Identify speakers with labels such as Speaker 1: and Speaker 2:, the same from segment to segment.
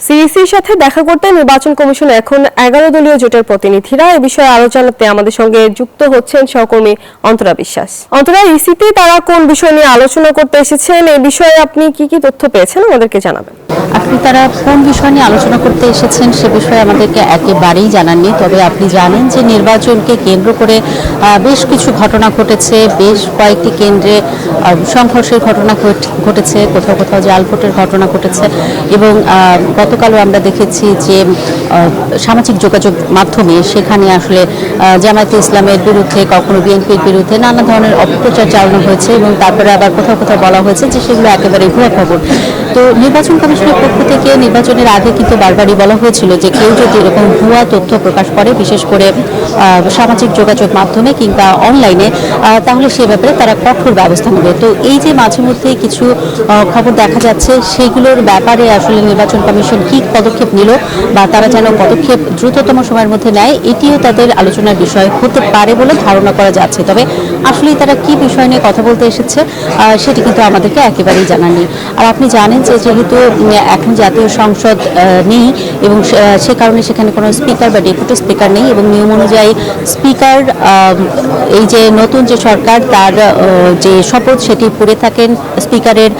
Speaker 1: সিইসির সাথে দেখা করতে নির্বাচন কমিশন এখন 11 দলীয় জোটের প্রতিনিধিরা এ বিষয়ে আরো জানাতে আমাদের সঙ্গে যুক্ত হচ্ছেন সহকর্মী অন্তরা বিশ্বাস। অন্তরা, ইসিতে তারা কোন বিষয় নিয়ে আলোচনা করতে এসেছেন, এই বিষয়ে আপনি কি তথ্য পেয়েছেন আমাদেরকে জানাবেন।
Speaker 2: আপনি তারা কোন বিষয় নিয়ে আলোচনা করতে এসেছেন সে বিষয়ে আমাদেরকে একেবারেই জানাননি। তবে আপনি জানেন যে নির্বাচনকে কেন্দ্র করে বেশ কিছু ঘটনা ঘটেছে, বেশ কয়েকটি কেন্দ্রে সংঘর্ষের ঘটনা ঘটেছে, কোথাও কোথাও জাল ভোটের ঘটনা ঘটেছে এবং গতকালও আমরা দেখেছি যে সামাজিক যোগাযোগ মাধ্যমে সেখানে আসলে জামায়াতে ইসলামের বিরুদ্ধে, কখনো বিএনপির বিরুদ্ধে নানা ধরনের অপপ্রচার চালানো হয়েছে এবং তারপরে আবার কোথাও কোথাও বলা হয়েছে যে সেগুলো একেবারে ভুয়া খবর। তো নির্বাচন কমিশনের পক্ষ থেকে নির্বাচনের আগে কিন্তু বারবারই বলা হয়েছিল যে কেউ যদি এরকম ভুয়া তথ্য প্রকাশ করে, বিশেষ করে সামাজিক যোগাযোগ মাধ্যমে কিংবা অনলাইনে, তাহলে সে ব্যাপারে তারা কঠোর ব্যবস্থা নেবে। তো এই যে মাঝে মধ্যে কিছু খবর দেখা যাচ্ছে, সেগুলোর ব্যাপারে আসলে নির্বাচন কমিশন কি পদক্ষেপ নিল বা তারা যেন পদক্ষেপ দ্রুততম সময়ের মধ্যে নেয়, এটিও তাদের আলোচনার বিষয় হতে পারে বলে ধারণা করা যাচ্ছে। তবে আসলেই তারা কি বিষয় নিয়ে কথা বলতে এসেছে সেটি কিন্তু আমাদেরকে একেবারেই জানাননি। আর আপনি জানেন যে যেহেতু এখন জাতীয় সংসদ নেই এবং সে কারণে সেখানে কোনো স্পিকার বা ডেপুটি স্পিকার নেই এবং নিয়ম অনুযায়ী স্পিকার, এই যে নতুন যে সরকার তার যে শপথ সেটি পড়ে থাকেন, স্পিকারের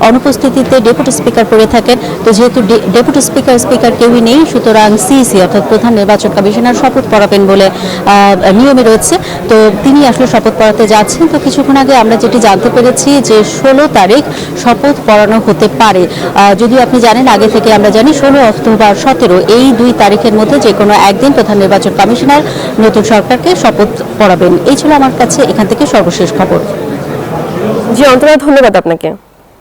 Speaker 2: অনুপস্থিতিতে ডেপুটি স্পিকার পড়ে থাকেন। তো যেহেতু ডেপুটি স্পিকার কেউই নেই, সুতরাং সিইসি অর্থাৎ প্রধান নির্বাচন কমিশনার শপথ পড়াবেন বলে নিয়মে রয়েছে। তো তিনি আসলে শপথ পড়াতে যাচ্ছেন। তো কিছুক্ষণ আগে আমরা যেটি জানতে পেরেছি যে 16 তারিখ শপথ পড়ানো হতে পারে। যদিও আপনি জানেন আগে থেকে আমরা জানি 16 অথবা 17 এই 2 তারিখের মধ্যে যে কোনো একদিন প্রধান নির্বাচন কমিশনার নতুন সরকারকে শপথ পড়াবেন। এই ছিল আমার কাছে এখান থেকে সর্বশেষ খবর।
Speaker 1: জি অন্তরা, ধন্যবাদ আপনাকে।